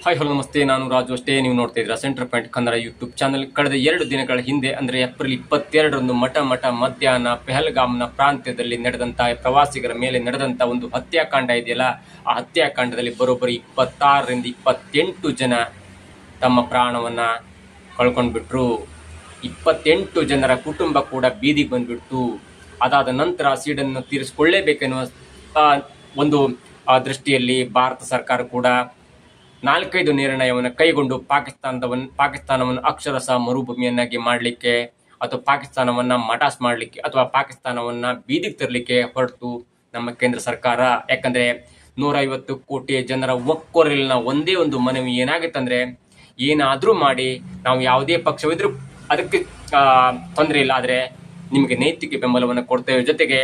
Hi hello ನಮಸ್ತೆ, ನಾನು ರಾಜು. ಅಷ್ಟೇ ನೀವು ನೋಡ್ತಾ ಇದ್ದೀರಾ centre point Kannada YouTube channel. ಕಳೆದ 2 ದಿನಗಳ ಹಿಂದೆ ಅಂದರೆ ಏಪ್ರಿಲ್ 22ರಂದು ಮಧ್ಯಾಹ್ನ ಪೆಹಲ್ಗಾಮ್ನ ಪ್ರಾಂತ್ಯದಲ್ಲಿ ನಡೆದಂಥ ಪ್ರವಾಸಿಗರ ಮೇಲೆ ನಡೆದಂಥ ಒಂದು ಹತ್ಯಾಕಾಂಡ ಇದೆಯಲ್ಲ, ಆ ಹತ್ಯಾಕಾಂಡದಲ್ಲಿ ಬರೋಬ್ಬರಿ 26ರಿಂದ 28 ಜನ ತಮ್ಮ ಪ್ರಾಣವನ್ನು ಕಳ್ಕೊಂಡ್ಬಿಟ್ರು. 28 ಜನರ ಕುಟುಂಬ ಕೂಡ ಬೀದಿಗೆ ಬಂದ್ಬಿಡ್ತು. ಅದಾದ ನಂತರ ಸೀಡನ್ನು ತೀರಿಸಿಕೊಳ್ಳಲೇಬೇಕೆನ್ನುವ ಒಂದು ದೃಷ್ಟಿಯಲ್ಲಿ ಭಾರತ ಸರ್ಕಾರ ಕೂಡ 4-5 ನಿರ್ಣಯವನ್ನು ಕೈಗೊಂಡು ಪಾಕಿಸ್ತಾನವನ್ನು ಅಕ್ಷರಶಃ ಮರುಭೂಮಿಯನ್ನಾಗಿ ಮಾಡಲಿಕ್ಕೆ ಅಥವಾ ಪಾಕಿಸ್ತಾನವನ್ನು ಮಟಾಸ್ ಮಾಡಲಿಕ್ಕೆ ಅಥವಾ ಪಾಕಿಸ್ತಾನವನ್ನು ಬೀದಿಗೆ ತರಲಿಕ್ಕೆ ಹೊರಟು ನಮ್ಮ ಕೇಂದ್ರ ಸರ್ಕಾರ. ಯಾಕಂದರೆ 150 ಕೋಟಿ ಜನರ ಒಕ್ಕೊರಲಿನ ಒಂದೇ ಒಂದು ಮನವಿ ಏನಾಗಿತ್ತಂದರೆ, ಏನಾದರೂ ಮಾಡಿ ನಾವು ಯಾವುದೇ ಪಕ್ಷವಿದ್ರೂ ಅದಕ್ಕೆ ತೊಂದರೆ ಇಲ್ಲ, ಆದರೆ ನಿಮಗೆ ನೈತಿಕ ಬೆಂಬಲವನ್ನು ಕೊಡ್ತೇವೆ, ಜೊತೆಗೆ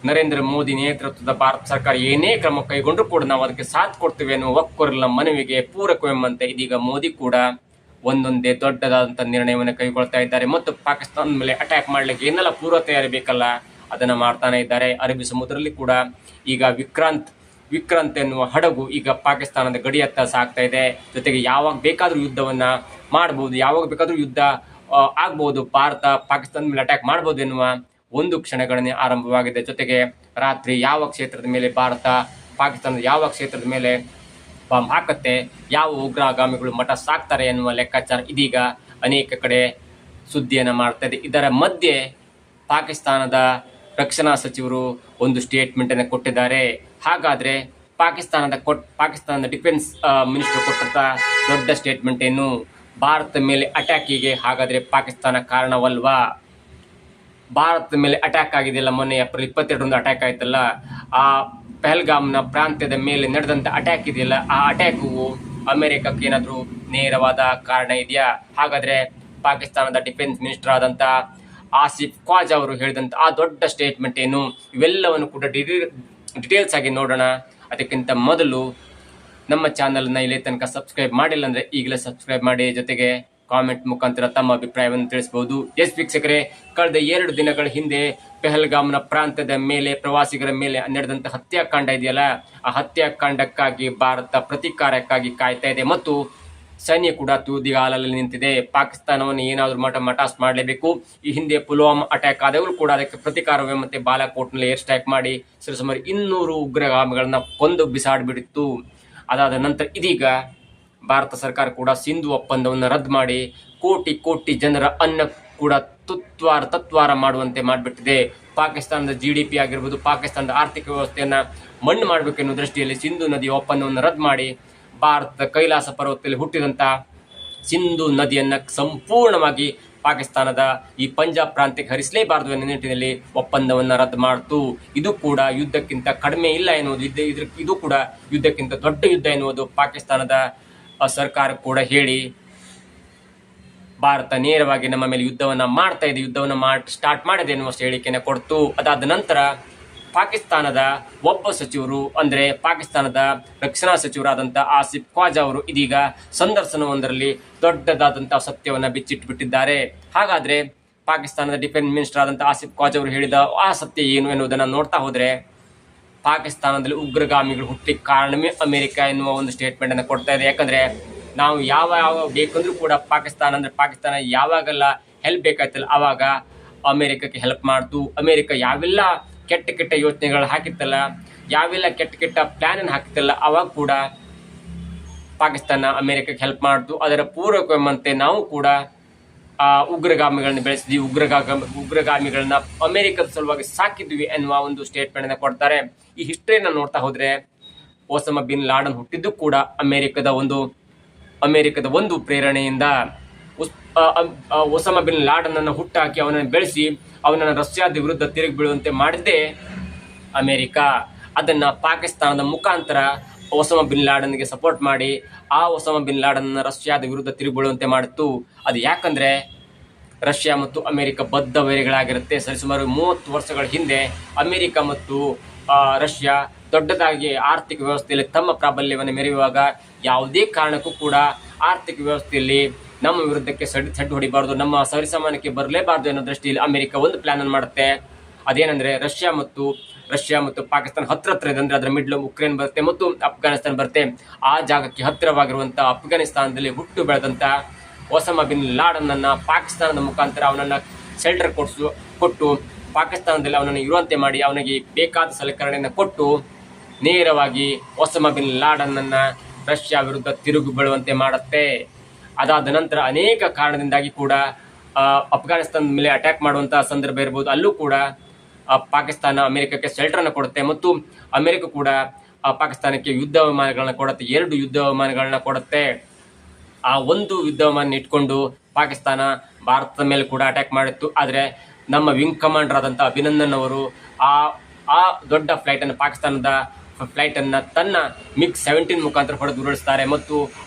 ನರೇಂದ್ರ ಮೋದಿ ನೇತೃತ್ವದ ಭಾರತ ಸರ್ಕಾರ ಏನೇ ಕ್ರಮ ಕೈಗೊಂಡ್ರೂ ಕೂಡ ನಾವು ಅದಕ್ಕೆ ಸಾಥ್ ಕೊಡ್ತೇವೆ ಅನ್ನುವ ಒಕ್ಕೊರಲಿನ ಮನವಿಗೆ ಪೂರಕವೆಂಬಂತೆ ಇದೀಗ ಮೋದಿ ಕೂಡ ಒಂದೊಂದೇ ದೊಡ್ಡದಾದಂಥ ನಿರ್ಣಯವನ್ನು ಕೈಗೊಳ್ತಾ ಇದ್ದಾರೆ. ಮತ್ತು ಪಾಕಿಸ್ತಾನದ ಮೇಲೆ ಅಟ್ಯಾಕ್ ಮಾಡಲಿಕ್ಕೆ ಏನೆಲ್ಲ ಪೂರ್ವ ತಯಾರಿ ಬೇಕಲ್ಲ ಅದನ್ನು ಮಾಡ್ತಾನೆ ಇದ್ದಾರೆ. ಅರಬ್ಬಿ ಸಮುದ್ರದಲ್ಲಿ ಕೂಡ ಈಗ ವಿಕ್ರಾಂತ್ ಎನ್ನುವ ಹಡಗು ಈಗ ಪಾಕಿಸ್ತಾನದ ಗಡಿಯತ್ತ ಸಾಗ್ತಾ ಇದೆ. ಜೊತೆಗೆ ಯಾವಾಗ ಬೇಕಾದರೂ ಯುದ್ಧವನ್ನು ಮಾಡಬಹುದು, ಯಾವಾಗ ಬೇಕಾದರೂ ಯುದ್ಧ ಆಗ್ಬಹುದು, ಭಾರತ ಪಾಕಿಸ್ತಾನದ ಮೇಲೆ ಅಟ್ಯಾಕ್ ಮಾಡ್ಬೋದು ಎನ್ನುವ ಒಂದು ಕ್ಷಣಗಣನೆ ಆರಂಭವಾಗಿದೆ. ಜೊತೆಗೆ ರಾತ್ರಿ ಯಾವ ಕ್ಷೇತ್ರದ ಮೇಲೆ ಭಾರತ ಪಾಕಿಸ್ತಾನದ ಯಾವ ಕ್ಷೇತ್ರದ ಮೇಲೆ ಬಾಂಬ್ ಹಾಕುತ್ತೆ, ಯಾವ ಉಗ್ರಗಾಮಿಗಳು ಮಠ ಸಾಕ್ತಾರೆ ಎನ್ನುವ ಲೆಕ್ಕಾಚಾರ ಇದೀಗ ಅನೇಕ ಕಡೆ ಸುದ್ದಿಯನ್ನು ಮಾಡ್ತಾ ಇದೆ. ಇದರ ಮಧ್ಯೆ ಪಾಕಿಸ್ತಾನದ ರಕ್ಷಣಾ ಸಚಿವರು ಒಂದು ಸ್ಟೇಟ್ಮೆಂಟನ್ನು ಕೊಟ್ಟಿದ್ದಾರೆ. ಹಾಗಾದರೆ ಪಾಕಿಸ್ತಾನದ ಡಿಫೆನ್ಸ್ ಮಿನಿಸ್ಟರ್ ಕೊಟ್ಟಂಥ ದೊಡ್ಡ ಸ್ಟೇಟ್ಮೆಂಟ್ ಏನು? ಭಾರತದ ಮೇಲೆ ಅಟ್ಯಾಕಿಗೆ ಹಾಗಾದರೆ ಪಾಕಿಸ್ತಾನ ಕಾರಣವಲ್ವಾ? ಭಾರತದ ಮೇಲೆ ಅಟ್ಯಾಕ್ ಆಗಿದೆಯಲ್ಲ, ಮೊನ್ನೆ ಏಪ್ರಿಲ್ 22ರಂದು ಅಟ್ಯಾಕ್ ಆಯ್ತಲ್ಲ, ಆ ಪೆಹಲ್ಗಾಮ್ನ ಪ್ರಾಂತ್ಯದ ಮೇಲೆ ನಡೆದಂಥ ಅಟ್ಯಾಕ್ ಇದೆಯಲ್ಲ, ಆ ಅಟ್ಯಾಕು ಅಮೆರಿಕಕ್ಕೆ ಏನಾದರೂ ನೇರವಾದ ಕಾರಣ ಇದೆಯಾ? ಹಾಗಾದರೆ ಪಾಕಿಸ್ತಾನದ ಡಿಫೆನ್ಸ್ ಮಿನಿಸ್ಟರ್ ಆದಂಥ ಆಸಿಫ್ ಖ್ವಾಜಾ ಅವರು ಹೇಳಿದಂಥ ಆ ದೊಡ್ಡ ಸ್ಟೇಟ್ಮೆಂಟ್ ಏನು? ಇವೆಲ್ಲವನ್ನು ಕೂಡ ಡಿಟೇಲ್ಸ್ ಆಗಿ ನೋಡೋಣ. ಅದಕ್ಕಿಂತ ಮೊದಲು ನಮ್ಮ ಚಾನಲ್ನ ಇಲ್ಲಿ ತನಕ ಸಬ್ಸ್ಕ್ರೈಬ್ ಮಾಡಿಲ್ಲ ಅಂದರೆ ಈಗಲೇ ಸಬ್ಸ್ಕ್ರೈಬ್ ಮಾಡಿ, ಜೊತೆಗೆ ಕಾಮೆಂಟ್ ಮುಖಾಂತರ ತಮ್ಮ ಅಭಿಪ್ರಾಯವನ್ನು ತಿಳಿಸಬಹುದು. ಎಸ್ ವೀಕ್ಷಕರೇ, ಕಳೆದ 2 ದಿನಗಳ ಹಿಂದೆ ಪೆಹಲ್ಗಾಮ್ನ ಪ್ರಾಂತ್ಯದ ಮೇಲೆ ಪ್ರವಾಸಿಗರ ಮೇಲೆ ನಡೆದಂಥ ಹತ್ಯಾಕಾಂಡ ಇದೆಯಲ್ಲ, ಆ ಹತ್ಯಾಕಾಂಡಕ್ಕಾಗಿ ಭಾರತ ಪ್ರತೀಕಾರಕ್ಕಾಗಿ ಕಾಯ್ತಾ ಇದೆ ಮತ್ತು ಸೈನ್ಯ ಕೂಡ ತುದಿಗಾಲಲ್ಲಿ ನಿಂತಿದೆ. ಪಾಕಿಸ್ತಾನವನ್ನು ಏನಾದರೂ ಮಟಾಸ್ ಮಾಡಲೇಬೇಕು. ಈ ಹಿಂದೆ ಪುಲ್ವಾಮಾ ಅಟ್ಯಾಕ್ ಆದವರು ಕೂಡ ಅದಕ್ಕೆ ಪ್ರತೀಕಾರವೆಂಬಂತೆ ಬಾಲಾಕೋಟ್ನಲ್ಲಿ ಏರ್ ಸ್ಟ್ರೈಕ್ ಮಾಡಿ ಸರಿಸುಮಾರು 200 ಉಗ್ರಗಾಮಿಗಳನ್ನ ಕೊಂದು ಬಿಸಾಡಿಬಿಟ್ಟಿತ್ತು. ಅದಾದ ನಂತರ ಇದೀಗ ಭಾರತ ಸರ್ಕಾರ ಕೂಡ ಸಿಂಧು ಒಪ್ಪಂದವನ್ನು ರದ್ದು ಮಾಡಿ ಕೋಟಿ ಜನರ ಅನ್ನ ಕೂಡ ತತ್ವಾರ ಮಾಡುವಂತೆ ಮಾಡಿಬಿಟ್ಟಿದೆ. ಪಾಕಿಸ್ತಾನದ GDP ಆಗಿರ್ಬೋದು, ಪಾಕಿಸ್ತಾನದ ಆರ್ಥಿಕ ವ್ಯವಸ್ಥೆಯನ್ನು ಮಣ್ಣು ಮಾಡಬೇಕೆನ್ನುವ ದೃಷ್ಟಿಯಲ್ಲಿ ಸಿಂಧು ನದಿಯ ಒಪ್ಪಂದವನ್ನು ರದ್ದು ಮಾಡಿ ಭಾರತದ ಕೈಲಾಸ ಪರ್ವತದಲ್ಲಿ ಹುಟ್ಟಿದಂಥ ಸಿಂಧು ನದಿಯನ್ನು ಸಂಪೂರ್ಣವಾಗಿ ಪಾಕಿಸ್ತಾನದ ಈ ಪಂಜಾಬ್ ಪ್ರಾಂತ್ಯಕ್ಕೆ ಹರಿಸಲೇಬಾರದು ಎನ್ನುವ ನಿಟ್ಟಿನಲ್ಲಿ ಒಪ್ಪಂದವನ್ನು ರದ್ದು ಮಾಡಿತು. ಇದು ಕೂಡ ಯುದ್ಧಕ್ಕಿಂತ ಕಡಿಮೆ ಇಲ್ಲ ಎನ್ನುವುದು, ಇದು ಕೂಡ ಯುದ್ಧಕ್ಕಿಂತ ದೊಡ್ಡ ಯುದ್ಧ ಎನ್ನುವುದು ಪಾಕಿಸ್ತಾನದ ಸರ್ಕಾರ ಕೂಡ ಹೇಳಿ ಭಾರತ ನೇರವಾಗಿ ನಮ್ಮ ಮೇಲೆ ಯುದ್ಧವನ್ನು ಮಾಡ್ತಾ ಇದೆ, ಸ್ಟಾರ್ಟ್ ಮಾಡಿದೆ ಎನ್ನುವ ಹೇಳಿಕೆಯನ್ನು ಕೊಡ್ತು. ಅದಾದ ನಂತರ ಪಾಕಿಸ್ತಾನದ ಒಬ್ಬ ಸಚಿವರು ಅಂದರೆ ಪಾಕಿಸ್ತಾನದ ರಕ್ಷಣಾ ಸಚಿವರಾದಂಥ ಆಸಿಫ್ ಖ್ವಾಜಾ ಅವರು ಇದೀಗ ಸಂದರ್ಶನವೊಂದರಲ್ಲಿ ದೊಡ್ಡದಾದಂಥ ಸತ್ಯವನ್ನು ಬಿಚ್ಚಿಟ್ಟುಬಿಟ್ಟಿದ್ದಾರೆ. ಹಾಗಾದರೆ ಪಾಕಿಸ್ತಾನದ ಡಿಫೆನ್ಸ್ ಮಿನಿಸ್ಟರ್ ಆದಂಥ ಆಸಿಫ್ ಖ್ವಾಜಾ ಅವರು ಹೇಳಿದ ಆ ಸತ್ಯ ಏನು ಎನ್ನುವುದನ್ನು ನೋಡ್ತಾ ಹೋದರೆ, ಪಾಕಿಸ್ತಾನದಲ್ಲಿ ಉಗ್ರಗಾಮಿಗಳು ಹುಟ್ಟಲಿಕ್ಕೆ ಕಾರಣವೇ ಅಮೆರಿಕ ಎನ್ನುವ ಒಂದು ಸ್ಟೇಟ್ಮೆಂಟನ್ನು ಕೊಡ್ತಾ ಇದೆ. ಯಾಕಂದರೆ ನಾವು ಯಾವ ಬೇಕಂದ್ರೂ ಕೂಡ ಪಾಕಿಸ್ತಾನ ಯಾವಾಗೆಲ್ಲ ಹೆಲ್ಪ್ ಬೇಕಾಯ್ತಲ್ಲ ಆವಾಗ ಅಮೆರಿಕಕ್ಕೆ ಹೆಲ್ಪ್ ಮಾಡ್ತು. ಅಮೆರಿಕ ಯಾವೆಲ್ಲ ಕೆಟ್ಟ ಯೋಚನೆಗಳು ಹಾಕಿತ್ತಲ್ಲ, ಯಾವೆಲ್ಲ ಕೆಟ್ಟ ಪ್ಲ್ಯಾನನ್ನು ಹಾಕಿತ್ತಲ್ಲ, ಅವಾಗ ಕೂಡ ಪಾಕಿಸ್ತಾನ ಅಮೆರಿಕಕ್ಕೆ ಹೆಲ್ಪ್ ಮಾಡ್ತು. ಅದರ ಪೂರಕವೆಂಬಂತೆ ನಾವು ಕೂಡ ಉಗ್ರಗಾಮಿಗಳನ್ನ ಬೆಳೆಸಿದ್ವಿ, ಉಗ್ರಗಾಮಿಗಳನ್ನ ಅಮೆರಿಕದ ಸಲುವಾಗಿ ಸಾಕಿದ್ವಿ ಎನ್ನುವ ಒಂದು ಸ್ಟೇಟ್ಮೆಂಟನ್ನು ಕೊಡ್ತಾರೆ. ಈ ಹಿಸ್ಟ್ರಿಯನ್ನು ನೋಡ್ತಾ ಹೋದರೆ ಒಸಾಮಾ ಬಿನ್ ಲಾಡನ್ ಹುಟ್ಟಿದ್ದು ಕೂಡ ಅಮೆರಿಕದ ಒಂದು ಪ್ರೇರಣೆಯಿಂದ. ಒಸಾಮಾ ಬಿನ್ ಲಾಡನ್ ಅನ್ನು ಹುಟ್ಟಾಕಿ ಅವನನ್ನು ಬೆಳೆಸಿ ಅವನನ್ನು ರಷ್ಯಾದ ವಿರುದ್ಧ ತಿರುಗಿ ಬೀಳುವಂತೆ ಮಾಡಿದ್ದೇ ಅಮೆರಿಕ. ಅದನ್ನು ಪಾಕಿಸ್ತಾನದ ಮುಖಾಂತರ ಒಸಾಮಾ ಬಿನ್ ಲಾಡನ್ಗೆ ಸಪೋರ್ಟ್ ಮಾಡಿ ಆ ಒಸಾಮಾ ಬಿನ್ ಲಾಡನ್ ರಷ್ಯಾದ ವಿರುದ್ಧ ತಿರುಗಿ ಬೀಳುವಂತೆ ಮಾಡಿತ್ತು. ಅದು ಯಾಕಂದರೆ ರಷ್ಯಾ ಮತ್ತು ಅಮೆರಿಕ ಬದ್ಧ ವೈರಿಗಳಾಗಿರುತ್ತೆ. ಸರಿಸುಮಾರು 30 ವರ್ಷಗಳ ಹಿಂದೆ ಅಮೆರಿಕ ಮತ್ತು ರಷ್ಯಾ ದೊಡ್ಡದಾಗಿ ಆರ್ಥಿಕ ವ್ಯವಸ್ಥೆಯಲ್ಲಿ ತಮ್ಮ ಪ್ರಾಬಲ್ಯವನ್ನು ಮೆರೆಯುವಾಗ ಯಾವುದೇ ಕಾರಣಕ್ಕೂ ಕೂಡ ಆರ್ಥಿಕ ವ್ಯವಸ್ಥೆಯಲ್ಲಿ ನಮ್ಮ ವಿರುದ್ಧಕ್ಕೆ ಸಡ್ಡು ಹೊಡಿಬಾರ್ದು, ನಮ್ಮ ಸರಿಸಮಾನಕ್ಕೆ ಬರಲೇಬಾರ್ದು ಅನ್ನೋ ದೃಷ್ಟಿಯಲ್ಲಿ ಅಮೆರಿಕ ಒಂದು ಪ್ಲಾನ್ ಅನ್ನು ಮಾಡುತ್ತೆ. ಅದೇನೆಂದರೆ ರಷ್ಯಾ ಮತ್ತು ರಷ್ಯಾ ಮತ್ತು ಪಾಕಿಸ್ತಾನ ಹತ್ರ ಇದೆ. ಅಂದ್ರೆ ಅದರ ಮಿಡ್ಲ್ ಉಕ್ರೇನ್ ಬರುತ್ತೆ ಮತ್ತು ಅಫ್ಘಾನಿಸ್ತಾನ ಬರುತ್ತೆ. ಆ ಜಾಗಕ್ಕೆ ಹತ್ತಿರವಾಗಿರುವಂತಹ ಅಫ್ಘಾನಿಸ್ತಾನದಲ್ಲಿ ಹುಟ್ಟು ಬೆಳೆದಂತ ಒಸಾಮಾ ಬಿನ್ ಲಾಡನ್ ಅನ್ನ ಪಾಕಿಸ್ತಾನದ ಮುಖಾಂತರ ಅವನನ್ನ ಶೆಲ್ಟರ್ ಕೊಟ್ಟು ಪಾಕಿಸ್ತಾನದಲ್ಲಿ ಅವನನ್ನು ಇರುವಂತೆ ಮಾಡಿ ಅವನಿಗೆ ಬೇಕಾದ ಸಲಕರಣೆಯನ್ನು ಕೊಟ್ಟು ನೇರವಾಗಿ ಒಸಾಮಾ ಬಿನ್ ಲಾಡನ್ ಅನ್ನ ರಷ್ಯಾ ವಿರುದ್ಧ ತಿರುಗು ಬೀಳುವಂತೆ ಮಾಡುತ್ತೆ. ಅದಾದ ನಂತರ ಅನೇಕ ಕಾರಣದಿಂದಾಗಿ ಕೂಡ ಅಫ್ಘಾನಿಸ್ತಾನದ ಮೇಲೆ ಅಟ್ಯಾಕ್ ಮಾಡುವಂತಹ ಸಂದರ್ಭ ಇರಬಹುದು. ಅಲ್ಲೂ ಕೂಡ ಪಾಕಿಸ್ತಾನ ಅಮೆರಿಕಕ್ಕೆ ಶೆಲ್ಟರ್ ಅನ್ನು ಕೊಡುತ್ತೆ ಮತ್ತು ಅಮೆರಿಕ ಕೂಡ ಪಾಕಿಸ್ತಾನಕ್ಕೆ ಯುದ್ಧ ವಿಮಾನಗಳನ್ನ ಕೊಡುತ್ತೆ. 2 ಯುದ್ಧ ವಿಮಾನಗಳನ್ನ ಕೊಡುತ್ತೆ. ಆ ಒಂದು ಯುದ್ಧ ವಿಮಾನ ಇಟ್ಕೊಂಡು ಪಾಕಿಸ್ತಾನ ಭಾರತದ ಮೇಲೆ ಕೂಡ ಅಟ್ಯಾಕ್ ಮಾಡಿತ್ತು. ಆದರೆ ನಮ್ಮ ವಿಂಗ್ ಕಮಾಂಡರ್ ಆದಂಥ ಅಭಿನಂದನ್ ಅವರು ಆ ದೊಡ್ಡ ಫ್ಲೈಟನ್ನು ಪಾಕಿಸ್ತಾನದ ಫ್ಲೈಟನ್ನು ತನ್ನ MiG-17 ಮುಖಾಂತರ ಹೊಡೆದು ಉರುಳಿಸ್ತಾರೆ ಮತ್ತು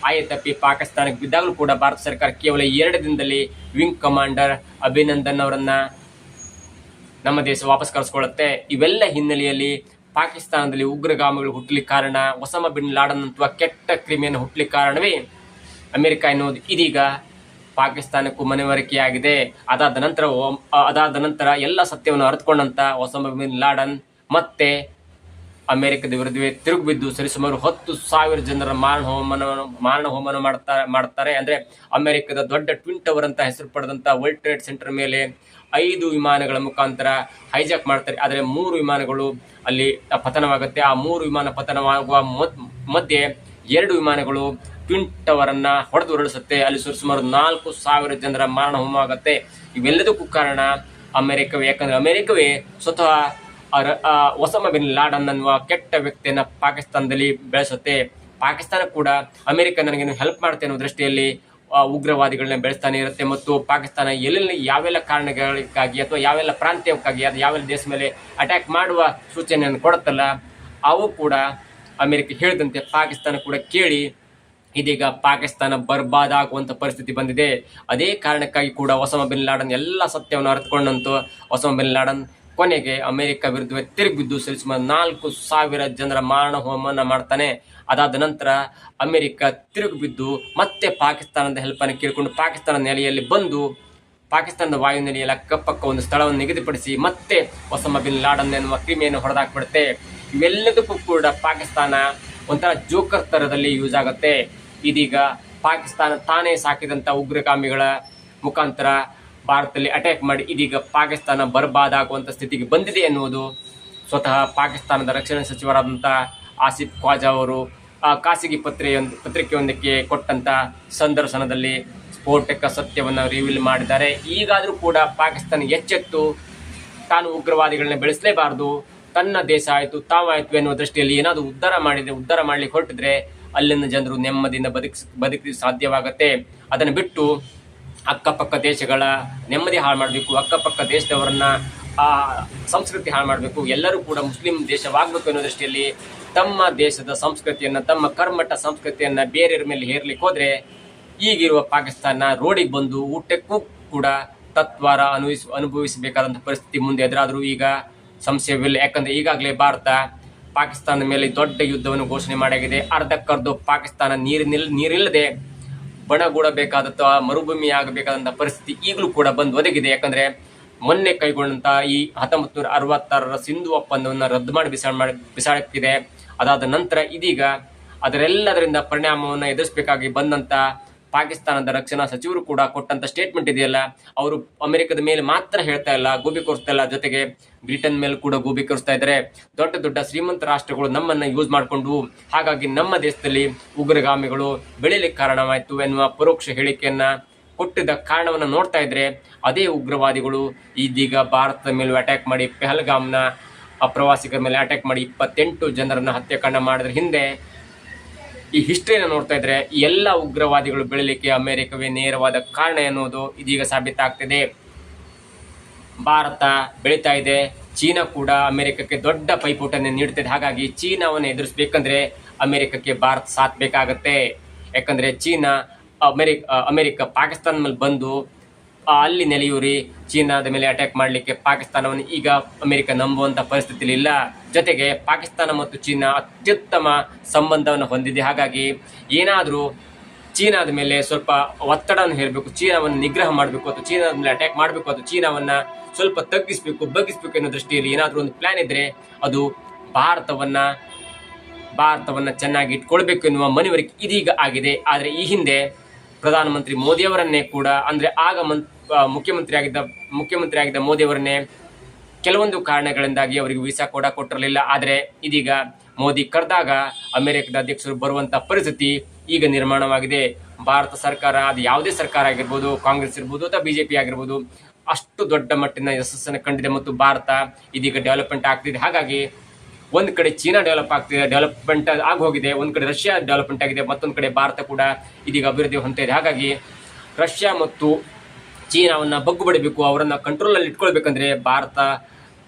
ತಪ್ಪಿ ಪಾಕಿಸ್ತಾನಕ್ಕೆ ಬಿದ್ದಾಗಲೂ ಕೂಡ ಭಾರತ ಸರ್ಕಾರ ಕೇವಲ 2 ದಿನದಲ್ಲಿ ವಿಂಗ್ ಕಮಾಂಡರ್ ಅಭಿನಂದನ್ ಅವರನ್ನ ನಮ್ಮ ದೇಶ ವಾಪಸ್ ಕಳಿಸ್ಕೊಳ್ಳುತ್ತೆ. ಇವೆಲ್ಲ ಹಿನ್ನೆಲೆಯಲ್ಲಿ ಪಾಕಿಸ್ತಾನದಲ್ಲಿ ಉಗ್ರಗಾಮಿಗಳು ಹುಟ್ಟಲಿಕ್ಕೆ ಕಾರಣ, ಒಸಾಮಾ ಬಿನ್ ಲಾಡನ್ ಅಥವಾ ಕೆಟ್ಟ ಕ್ರಿಮಿಯನ್ನು ಹುಟ್ಟಲಿಕ್ಕೆ ಕಾರಣವೇ ಅಮೆರಿಕ ಎನ್ನುವುದು ಇದೀಗ ಪಾಕಿಸ್ತಾನಕ್ಕೂ ಮನವರಿಕೆಯಾಗಿದೆ. ಅದಾದ ನಂತರ ಎಲ್ಲ ಸತ್ಯವನ್ನು ಅರಿತುಕೊಂಡಂತ ಒಸಾಮಾ ಬಿನ್ ಲಾಡನ್ ಮತ್ತೆ ಅಮೆರಿಕದ ವಿರುದ್ಧವೇ ತಿರುಗಿ ಬಿದ್ದು ಸರಿಸುಮಾರು 10,000 ಜನರ ಮಾರಣ ಹೋಮನ ಮಾಡುತ್ತಾರೆ. ಅಂದ್ರೆ ಅಮೆರಿಕದ ದೊಡ್ಡ ಟ್ವಿನ್ ಟವರ್ ಅಂತ ಹೆಸರು ಪಡೆದಂತ ವರ್ಲ್ಡ್ ಟ್ರೇಡ್ ಸೆಂಟರ್ ಮೇಲೆ 5 ವಿಮಾನಗಳ ಮುಖಾಂತರ ಹೈಜಾಕ್ ಮಾಡ್ತಾರೆ. ಆದರೆ 3 ವಿಮಾನಗಳು ಅಲ್ಲಿ ಪತನವಾಗುತ್ತೆ. ಆ 3 ವಿಮಾನ ಪತನವಾಗುವ ಮಧ್ಯೆ 2 ವಿಮಾನಗಳು ಟ್ವಿನ್ ಟವರ್ ಅನ್ನ ಹೊಡೆದು ಉರುಳಿಸುತ್ತೆ. ಅಲ್ಲಿ ಸುಮಾರು 4,000 ಜನರ ಮಾರಣ ಹೋಮ ಆಗುತ್ತೆ. ಇವೆಲ್ಲದಕ್ಕೂ ಕಾರಣ ಅಮೆರಿಕವೇ. ಯಾಕಂದ್ರೆ ಅಮೆರಿಕವೇ ಸ್ವತಃ ಒಸಾಮಾ ಬಿನ್ ಲಾಡನ್ ಅನ್ನುವ ಕೆಟ್ಟ ವ್ಯಕ್ತಿಯನ್ನ ಪಾಕಿಸ್ತಾನದಲ್ಲಿ ಬೆಳೆಸುತ್ತೆ. ಪಾಕಿಸ್ತಾನ ಕೂಡ ಅಮೆರಿಕ ನನಗೇನು ಹೆಲ್ಪ್ ಮಾಡುತ್ತೆ ಅನ್ನೋ ದೃಷ್ಟಿಯಲ್ಲಿ ಉಗ್ರವಾದಿಗಳನ್ನ ಬೆಳೆಸ್ತಾನೆ ಇರುತ್ತೆ ಮತ್ತು ಪಾಕಿಸ್ತಾನ ಎಲ್ಲೆಲ್ಲಿ ಯಾವೆಲ್ಲ ಕಾರಣಗಳಿಗಾಗಿ ಅಥವಾ ಯಾವೆಲ್ಲ ಪ್ರಾಂತ್ಯಕ್ಕಾಗಿ ಅದು ಯಾವೆಲ್ಲ ದೇಶ ಮೇಲೆ ಅಟ್ಯಾಕ್ ಮಾಡುವ ಸೂಚನೆಯನ್ನು ಕೊಡುತ್ತಲ್ಲ, ಅವು ಕೂಡ ಅಮೆರಿಕ ಹೇಳಿದಂತೆ ಪಾಕಿಸ್ತಾನ ಕೂಡ ಕೇಳಿ ಇದೀಗ ಪಾಕಿಸ್ತಾನ ಬರ್ಬಾದ್ ಆಗುವಂತ ಪರಿಸ್ಥಿತಿ ಬಂದಿದೆ. ಅದೇ ಕಾರಣಕ್ಕಾಗಿ ಕೂಡ ಒಸಾಮಾ ಬಿನ್ ಲಾಡನ್ ಎಲ್ಲ ಸತ್ಯವನ್ನು ಅರಿತುಕೊಂಡಂತೂ ಒಸಾಮಾ ಬಿನ್ ಲಾಡನ್ ಕೊನೆಗೆ ಅಮೆರಿಕ ವಿರುದ್ಧ ತಿರುಗಿಬಿದ್ದು ಸರಿಸುಮಾರು 4,000 ಜನರ ಮಾರಣ ಹೋಮವನ್ನು ಮಾಡ್ತಾನೆ. ಅದಾದ ನಂತರ ಅಮೆರಿಕ ತಿರುಗಿ ಬಿದ್ದು ಮತ್ತೆ ಪಾಕಿಸ್ತಾನದ ಹೆಲ್ಪ್ ಅನ್ನು ಕೇಳಿಕೊಂಡು ಪಾಕಿಸ್ತಾನದ ನೆಲೆಯಲ್ಲಿ ಬಂದು ಪಾಕಿಸ್ತಾನದ ವಾಯುನೆಲೆಯಲ್ಲಿ ಅಕ್ಕಪಕ್ಕ ಒಂದು ಸ್ಥಳವನ್ನು ನಿಗದಿಪಡಿಸಿ ಮತ್ತೆ ಒಸಾಮಾ ಬಿನ್ ಲಾಡನ್ ಎನ್ನುವ ಕ್ರಿಮಿಯನ್ನು ಹೊಡೆದಾಕ್ಬಿಡುತ್ತೆ. ಇವೆಲ್ಲದಕ್ಕೂ ಕೂಡ ಪಾಕಿಸ್ತಾನ ಒಂಥರ ಜೋಕರ್ ತರದಲ್ಲಿ ಯೂಸ್ ಆಗುತ್ತೆ. ಇದೀಗ ಪಾಕಿಸ್ತಾನ ತಾನೇ ಸಾಕಿದಂತ ಉಗ್ರಗಾಮಿಗಳ ಮುಖಾಂತರ ಭಾರತದಲ್ಲಿ ಅಟ್ಯಾಕ್ ಮಾಡಿ ಇದೀಗ ಪಾಕಿಸ್ತಾನ ಬರ್ಬಾದ್ ಆಗುವಂತ ಸ್ಥಿತಿಗೆ ಬಂದಿದೆ ಎನ್ನುವುದು ಸ್ವತಃ ಪಾಕಿಸ್ತಾನದ ರಕ್ಷಣಾ ಸಚಿವರಾದಂಥ ಆಸಿಫ್ ಖ್ವಾಜಾ ಅವರು ಖಾಸಗಿ ಪತ್ರಿಕೆಯೊಂದಕ್ಕೆ ಕೊಟ್ಟಂತ ಸಂದರ್ಶನದಲ್ಲಿ ಸ್ಫೋಟಕ ಸತ್ಯವನ್ನು ರಿವೀಲ್ ಮಾಡಿದ್ದಾರೆ. ಈಗಾದರೂ ಕೂಡ ಪಾಕಿಸ್ತಾನ ಎಚ್ಚೆತ್ತು ತಾನು ಉಗ್ರವಾದಿಗಳನ್ನ ಬೆಳೆಸಲೇಬಾರದು, ತನ್ನ ದೇಶ ಆಯಿತು ತಾವಾಯಿತು ಎನ್ನುವ ದೃಷ್ಟಿಯಲ್ಲಿ ಏನಾದರೂ ಉದ್ಧಾರ ಮಾಡಲಿಕ್ಕೆ ಹೊರಟಿದ್ರೆ ಅಲ್ಲಿನ ಜನರು ನೆಮ್ಮದಿಯಿಂದ ಬದುಕಿ ಸಾಧ್ಯವಾಗುತ್ತೆ. ಅದನ್ನು ಬಿಟ್ಟು ಅಕ್ಕಪಕ್ಕ ದೇಶಗಳ ನೆಮ್ಮದಿ ಹಾಳು ಮಾಡಬೇಕು, ಅಕ್ಕಪಕ್ಕ ದೇಶದವರನ್ನ ಸಂಸ್ಕೃತಿ ಹಾಳು ಮಾಡಬೇಕು, ಎಲ್ಲರೂ ಕೂಡ ಮುಸ್ಲಿಂ ದೇಶವಾಗಬೇಕು ಅನ್ನೋ ದೃಷ್ಟಿಯಲ್ಲಿ ತಮ್ಮ ದೇಶದ ಸಂಸ್ಕೃತಿಯನ್ನು, ತಮ್ಮ ಕರ್ಮಠ ಸಂಸ್ಕೃತಿಯನ್ನು ಬೇರೆಯವರ ಮೇಲೆ ಹೇರ್ಲಿಕ್ಕೆ ಹೋದ್ರೆ ಈಗಿರುವ ಪಾಕಿಸ್ತಾನ ರೋಡಿಗೆ ಬಂದು ಊಟಕ್ಕೂ ಕೂಡ ತತ್ವಾರ ಅನುಭವಿಸಬೇಕಾದಂಥ ಪರಿಸ್ಥಿತಿ ಮುಂದೆ ಎದುರಾದರೂ ಈಗ ಸಂಶಯವಿಲ್ಲ. ಯಾಕಂದ್ರೆ ಈಗಾಗಲೇ ಭಾರತ ಪಾಕಿಸ್ತಾನದ ಮೇಲೆ ದೊಡ್ಡ ಯುದ್ಧವನ್ನು ಘೋಷಣೆ ಮಾಡಾಗಿದೆ. ಅರ್ಧಕ್ಕರ್ಧ ಪಾಕಿಸ್ತಾನ ನೀರಿಲ್ಲದೆ ಬಣಗೂಡಬೇಕಾದಂಥ ಮರುಭೂಮಿ ಆಗಬೇಕಾದಂಥ ಪರಿಸ್ಥಿತಿ ಈಗಲೂ ಕೂಡ ಬಂದು ಒದಗಿದೆ. ಯಾಕಂದ್ರೆ ಮೊನ್ನೆ ಕೈಗೊಂಡಂತ ಈ 1966 ಸಿಂಧು ಒಪ್ಪಂದವನ್ನು ರದ್ದು ಮಾಡಿ ಬಿಸಾಡಿದೆ. ಅದಾದ ನಂತರ ಇದೀಗ ಅದರೆಲ್ಲದರಿಂದ ಪರಿಣಾಮವನ್ನು ಎದುರಿಸಬೇಕಾಗಿ ಬಂದಂತ ಪಾಕಿಸ್ತಾನದ ರಕ್ಷಣಾ ಸಚಿವರು ಕೂಡ ಕೊಟ್ಟಂತ ಸ್ಟೇಟ್ಮೆಂಟ್ ಇದೆಯಲ್ಲ, ಅವರು ಅಮೆರಿಕದ ಮೇಲೆ ಮಾತ್ರ ಹೇಳ್ತಾ ಇಲ್ಲ, ಗೋಬೀಕರಿಸ್ತಾ ಇಲ್ಲ, ಜೊತೆಗೆ ಬ್ರಿಟನ್ ಮೇಲೆ ಕೂಡ ಗೋಬೀಕರಿಸ್ತಾ ಇದ್ದಾರೆ. ದೊಡ್ಡ ದೊಡ್ಡ ಶ್ರೀಮಂತ ರಾಷ್ಟ್ರಗಳು ನಮ್ಮನ್ನ ಯೂಸ್ ಮಾಡಿಕೊಂಡು ಹಾಗಾಗಿ ನಮ್ಮ ದೇಶದಲ್ಲಿ ಉಗ್ರಗಾಮಿಗಳು ಬೆಳೀಲಿಕ್ಕೆ ಕಾರಣವಾಯಿತು ಎನ್ನುವ ಪರೋಕ್ಷ ಹೇಳಿಕೆಯನ್ನ ಕೊಟ್ಟಿದ್ದ ಕಾರಣವನ್ನು ನೋಡ್ತಾ ಇದ್ರೆ ಅದೇ ಉಗ್ರವಾದಿಗಳು ಇದೀಗ ಭಾರತದ ಮೇಲೆ ಅಟ್ಯಾಕ್ ಮಾಡಿ ಪೆಹಲ್ಗಾಮ್ನ ಪ್ರವಾಸಿಗರ ಮೇಲೆ ಅಟ್ಯಾಕ್ ಮಾಡಿ 28 ಜನರನ್ನ ಹತ್ಯಾಕಾಂಡ ಮಾಡಿದ್ರ ಹಿಂದೆ ಈ ಹಿಸ್ಟ್ರಿಯನ್ನು ನೋಡ್ತಾ ಇದ್ರೆ ಎಲ್ಲ ಉಗ್ರವಾದಿಗಳು ಬೆಳಲಿಕ್ಕೆ ಅಮೆರಿಕವೇ ನೇರವಾದ ಕಾರಣ ಎನ್ನುವುದು ಇದೀಗ ಸಾಬೀತಾಗ್ತಿದೆ. ಭಾರತ ಬೆಳೀತಾ ಇದೆ, ಚೀನಾ ಕೂಡ ಅಮೆರಿಕಕ್ಕೆ ದೊಡ್ಡ ಪೈಪೋಟನ್ನು ನೀಡುತ್ತಿದೆ. ಹಾಗಾಗಿ ಚೀನಾವನ್ನು ಎದುರಿಸಬೇಕಂದ್ರೆ ಅಮೆರಿಕಕ್ಕೆ ಭಾರತ ಸಾಥ್ ಬೇಕಾಗತ್ತೆ. ಯಾಕಂದ್ರೆ ಚೀನಾ ಅಮೆರಿಕ ಪಾಕಿಸ್ತಾನ ಮೇಲೆ ಬಂದು ಅಲ್ಲಿ ನೆಲೆಯೂರಿ ಚೀನಾದ ಮೇಲೆ ಅಟ್ಯಾಕ್ ಮಾಡಲಿಕ್ಕೆ ಪಾಕಿಸ್ತಾನವನ್ನು ಈಗ ಅಮೆರಿಕ ನಂಬುವಂತ ಪರಿಸ್ಥಿತಿಯಲ್ಲಿ ಇಲ್ಲ. ಜೊತೆಗೆ ಪಾಕಿಸ್ತಾನ ಮತ್ತು ಚೀನಾ ಅತ್ಯುತ್ತಮ ಸಂಬಂಧವನ್ನು ಹೊಂದಿದೆ. ಹಾಗಾಗಿ ಏನಾದರೂ ಚೀನಾದ ಮೇಲೆ ಸ್ವಲ್ಪ ಒತ್ತಡವನ್ನು ಹೇರಬೇಕು, ಚೀನಾವನ್ನು ನಿಗ್ರಹ ಮಾಡಬೇಕು, ಅಥವಾ ಚೀನಾದ ಮೇಲೆ ಅಟ್ಯಾಕ್ ಮಾಡಬೇಕು, ಅಥವಾ ಚೀನಾವನ್ನ ಸ್ವಲ್ಪ ಬಗ್ಗಿಸ್ಬೇಕು ಅನ್ನೋ ದೃಷ್ಟಿಯಲ್ಲಿ ಏನಾದರೂ ಒಂದು ಪ್ಲಾನ್ ಇದ್ರೆ ಅದು ಭಾರತವನ್ನ ಚೆನ್ನಾಗಿ ಇಟ್ಕೊಳ್ಬೇಕು ಎನ್ನುವ ಮನವರಿಕೆ ಇದೀಗ ಆಗಿದೆ. ಆದರೆ ಈ ಹಿಂದೆ ಪ್ರಧಾನಮಂತ್ರಿ ಮೋದಿಯವರನ್ನೇ ಕೂಡ, ಅಂದ್ರೆ ಆಗ ಮುಖ್ಯಮಂತ್ರಿ ಆಗಿದ್ದ ಮೋದಿಯವರನ್ನೇ ಕೆಲವೊಂದು ಕಾರಣಗಳಿಂದಾಗಿ ಅವರಿಗೆ ವೀಸಾ ಕೂಡ ಕೊಟ್ಟಿರಲಿಲ್ಲ. ಆದರೆ ಇದೀಗ ಮೋದಿ ಕರೆದಾಗ ಅಮೆರಿಕದ ಅಧ್ಯಕ್ಷರು ಬರುವಂತ ಪರಿಸ್ಥಿತಿ ಈಗ ನಿರ್ಮಾಣವಾಗಿದೆ. ಭಾರತ ಸರ್ಕಾರ, ಅದು ಯಾವುದೇ ಸರ್ಕಾರ ಆಗಿರ್ಬೋದು, ಕಾಂಗ್ರೆಸ್ ಇರ್ಬೋದು ಅಥವಾ ಬಿಜೆಪಿ ಆಗಿರ್ಬೋದು, ಅಷ್ಟು ದೊಡ್ಡ ಮಟ್ಟಿನ ಯಶಸ್ಸನ್ನು ಕಂಡಿದೆ ಮತ್ತು ಭಾರತ ಇದೀಗ ಡೆವಲಪ್ಮೆಂಟ್ ಆಗ್ತಿದೆ. ಹಾಗಾಗಿ ಒಂದ್ ಕಡೆ ಚೀನಾ ಡೆವಲಪ್ಮೆಂಟ್ ಆಗಿ ಹೋಗಿದೆ, ಒಂದ್ ಕಡೆ ರಷ್ಯಾ ಡೆವಲಪ್ಮೆಂಟ್ ಆಗಿದೆ, ಮತ್ತೊಂದು ಕಡೆ ಭಾರತ ಕೂಡ ಇದೀಗ ಅಭಿವೃದ್ಧಿ ಹೊಂದ್ತಾ ಇದೆ. ಹಾಗಾಗಿ ರಷ್ಯಾ ಮತ್ತು ಚೀನಾವನ್ನ ಬಗ್ಗು ಬಡಿಬೇಕು, ಅವರನ್ನ ಕಂಟ್ರೋಲಲ್ಲಿ ಇಟ್ಕೊಳ್ಬೇಕಂದ್ರೆ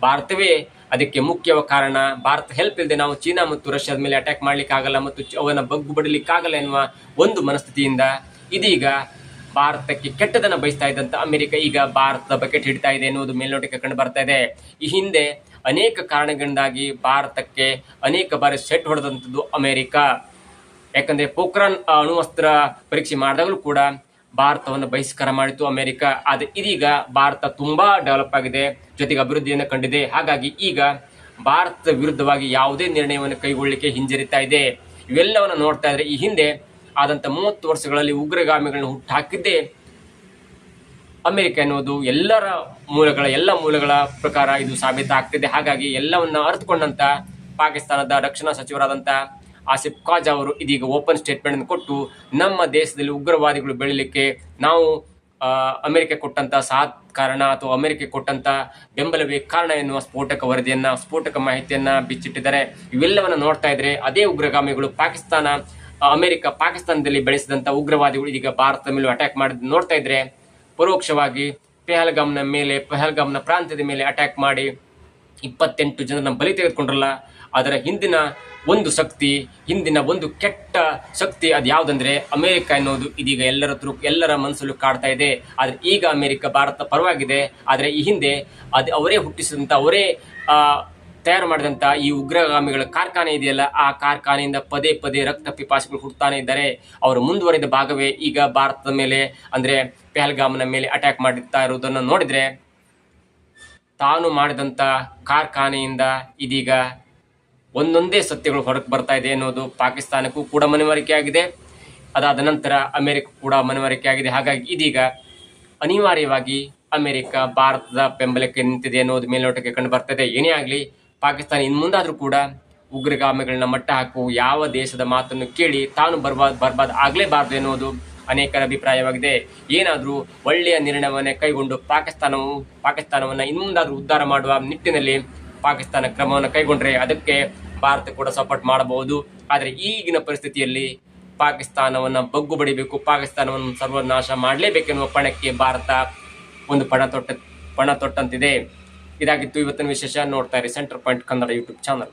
ಭಾರತವೇ ಅದಕ್ಕೆ ಮುಖ್ಯ ಕಾರಣ. ಭಾರತ ಹೆಲ್ಪ್ ಇಲ್ಲದೆ ನಾವು ಚೀನಾ ಮತ್ತು ರಷ್ಯಾದ ಮೇಲೆ ಅಟ್ಯಾಕ್ ಮಾಡ್ಲಿಕ್ಕೆ ಆಗಲ್ಲ ಮತ್ತು ಅವನ್ನ ಬಗ್ಗು ಬಡಿಲಿಕ್ಕಾಗಲ್ಲ ಎನ್ನುವ ಒಂದು ಮನಸ್ಥಿತಿಯಿಂದ ಇದೀಗ ಭಾರತಕ್ಕೆ ಕೆಟ್ಟದನ್ನ ಬಯಸ್ತಾ ಇದ್ದಂತ ಅಮೆರಿಕ ಈಗ ಭಾರತದ ಬಕೆಟ್ ಹಿಡಿತಾ ಇದೆ ಎನ್ನುವುದು ಮೇಲ್ನೋಟಕ್ಕೆ ಕಂಡು ಬರ್ತಾ ಇದೆ. ಈ ಹಿಂದೆ ಅನೇಕ ಕಾರಣಗಳಿಂದಾಗಿ ಭಾರತಕ್ಕೆ ಅನೇಕ ಬಾರಿ ಸೆಟ್ ಹೊಡೆದಂಥದ್ದು ಅಮೆರಿಕ. ಯಾಕಂದ್ರೆ ಪೋಖ್ರಾನ್ ಅಣುವಸ್ತ್ರ ಪರೀಕ್ಷೆ ಮಾಡಿದಾಗಲೂ ಕೂಡ ಭಾರತವನ್ನು ಬಹಿಷ್ಕಾರ ಮಾಡಿತು ಅಮೆರಿಕ. ಆದರೆ ಇದೀಗ ಭಾರತ ತುಂಬಾ ಡೆವಲಪ್ ಆಗಿದೆ, ಜೊತೆಗೆ ಅಭಿವೃದ್ಧಿಯನ್ನು ಕಂಡಿದೆ. ಹಾಗಾಗಿ ಈಗ ಭಾರತದ ವಿರುದ್ಧವಾಗಿ ಯಾವುದೇ ನಿರ್ಣಯವನ್ನು ಕೈಗೊಳ್ಳಲಿಕ್ಕೆ ಹಿಂಜರಿತಾ ಇದೆ. ಇವೆಲ್ಲವನ್ನು ನೋಡ್ತಾ ಇದ್ರೆ ಈ ಹಿಂದೆ ಆದಂತ 30 ವರ್ಷಗಳಲ್ಲಿ ಉಗ್ರಗಾಮಿಗಳನ್ನ ಹುಟ್ಟುಹಾಕಿದ್ದೇ ಅಮೆರಿಕ ಎನ್ನುವುದು ಎಲ್ಲ ಮೂಲಗಳ ಪ್ರಕಾರ ಇದು ಸಾಬೀತಾಗ್ತಿದೆ. ಹಾಗಾಗಿ ಎಲ್ಲವನ್ನ ಅರ್ಥಕೊಂಡಂತ ಪಾಕಿಸ್ತಾನದ ರಕ್ಷಣಾ ಸಚಿವರಾದಂತ ಆಸಿಫ್ ಖಾಜಾ ಅವರು ಇದೀಗ ಓಪನ್ ಸ್ಟೇಟ್ಮೆಂಟ್ ಕೊಟ್ಟು ನಮ್ಮ ದೇಶದಲ್ಲಿ ಉಗ್ರವಾದಿಗಳು ಬೆಳಿಲಿಕ್ಕೆ ನಾವು ಅಮೆರಿಕ ಕೊಟ್ಟಂತ ಸಾಥ್ ಕಾರಣ ಅಥವಾ ಅಮೆರಿಕ ಕೊಟ್ಟಂತ ಬೆಂಬಲವೇ ಕಾರಣ ಎನ್ನುವ ಸ್ಫೋಟಕ ಮಾಹಿತಿಯನ್ನ ಬಿಚ್ಚಿಟ್ಟಿದ್ದಾರೆ. ಇವೆಲ್ಲವನ್ನ ನೋಡ್ತಾ ಇದ್ರೆ ಅದೇ ಉಗ್ರಗಾಮಿಗಳು ಅಮೆರಿಕ ಪಾಕಿಸ್ತಾನದಲ್ಲಿ ಬೆಳೆಸಿದಂತ ಉಗ್ರವಾದಿಗಳು ಇದೀಗ ಭಾರತದ ಮೇಲೆ ಅಟ್ಯಾಕ್ ಮಾಡಿದ್ ನೋಡ್ತಾ ಇದ್ರೆ ಪರೋಕ್ಷವಾಗಿ ಪೆಹಲ್ಗಾಮ್ನ ಪ್ರಾಂತ್ಯದ ಮೇಲೆ ಅಟ್ಯಾಕ್ ಮಾಡಿ 28 ಜನರನ್ನ ಬಲಿ ತೆಗೆದುಕೊಂಡ್ರಲ್ಲ, ಅದರ ಹಿಂದಿನ ಒಂದು ಕೆಟ್ಟ ಶಕ್ತಿ ಅದು ಯಾವುದಂದ್ರೆ ಅಮೆರಿಕ ಎನ್ನುವುದು ಇದೀಗ ಎಲ್ಲರ ಮನಸ್ಸಲ್ಲೂ ಕಾಡ್ತಾ ಇದೆ. ಆದ್ರೆ ಈಗ ಅಮೆರಿಕ ಭಾರತ ಪರವಾಗಿದೆ. ಆದ್ರೆ ಈ ಹಿಂದೆ ಅವರೇ ಹುಟ್ಟಿಸಿದಂತ, ಅವರೇ ತಯಾರು ಮಾಡಿದಂತ ಈ ಉಗ್ರಗಾಮಿಗಳ ಕಾರ್ಖಾನೆ ಇದೆಯಲ್ಲ, ಆ ಕಾರ್ಖಾನೆಯಿಂದ ಪದೇ ಪದೇ ರಕ್ತ ಪಿಪಾಸಿಗಳು ಹುಟ್ಟುತ್ತಾನೆ ಇದ್ದಾರೆ. ಅವರು ಮುಂದುವರಿದ ಭಾಗವೇ ಈಗ ಭಾರತದ ಮೇಲೆ, ಅಂದ್ರೆ ಪೆಹಲ್ಗಾಮ್ನ ಮೇಲೆ ಅಟ್ಯಾಕ್ ಮಾಡುತ್ತಾ ಇರುವುದನ್ನು ನೋಡಿದ್ರೆ ತಾನು ಮಾಡಿದಂತ ಕಾರ್ಖಾನೆಯಿಂದ ಇದೀಗ ಒಂದೊಂದೇ ಸತ್ಯಗಳು ಹೊರಗೆ ಬರ್ತಾ ಇದೆ ಅನ್ನೋದು ಪಾಕಿಸ್ತಾನಕ್ಕೂ ಕೂಡ ಮನವರಿಕೆ ಆಗಿದೆ. ಅದಾದ ನಂತರ ಅಮೆರಿಕ ಕೂಡ ಮನವರಿಕೆ ಆಗಿದೆ. ಹಾಗಾಗಿ ಇದೀಗ ಅನಿವಾರ್ಯವಾಗಿ ಅಮೆರಿಕ ಭಾರತದ ಬೆಂಬಲಕ್ಕೆ ನಿಂತಿದೆ ಅನ್ನೋದು ಮೇಲ್ನೋಟಕ್ಕೆ ಕಂಡು ಬರ್ತದೆ. ಏನೇ ಆಗಲಿ, ಪಾಕಿಸ್ತಾನ ಇನ್ನು ಮುಂದಾದ್ರೂ ಕೂಡ ಉಗ್ರಗಾಮಿಗಳನ್ನ ಮಟ್ಟ ಹಾಕು ಯಾವ ದೇಶದ ಮಾತನ್ನು ಕೇಳಿ ತಾನು ಬರ್ಬಾದ್ ಆಗ್ಲೇಬಾರದು ಎನ್ನುವುದು ಅನೇಕರ ಅಭಿಪ್ರಾಯವಾಗಿದೆ. ಏನಾದರೂ ಒಳ್ಳೆಯ ನಿರ್ಣಯವನ್ನೇ ಕೈಗೊಂಡು ಪಾಕಿಸ್ತಾನವನ್ನ ಇನ್ನು ಮುಂದಾದ್ರೂ ಉದ್ಧಾರ ಮಾಡುವ ನಿಟ್ಟಿನಲ್ಲಿ ಪಾಕಿಸ್ತಾನ ಕ್ರಮವನ್ನು ಕೈಗೊಂಡ್ರೆ ಅದಕ್ಕೆ ಭಾರತ ಕೂಡ ಸಪೋರ್ಟ್ ಮಾಡಬಹುದು. ಆದರೆ ಈಗಿನ ಪರಿಸ್ಥಿತಿಯಲ್ಲಿ ಪಾಕಿಸ್ತಾನವನ್ನ ಬಗ್ಗು ಬಡಿಬೇಕು, ಪಾಕಿಸ್ತಾನವನ್ನು ಸರ್ವನಾಶ ಮಾಡಲೇಬೇಕೆನ್ನುವ ಪಣಕ್ಕೆ ಭಾರತ ಒಂದು ಪಣ ತೊಟ್ಟಂತಿದೆ. ಇದಾಗಿತ್ತು ಇವತ್ತಿನ ವಿಶೇಷ. ನೋಡ್ತಾ ಇರಿ centre point Kannada YouTube channel.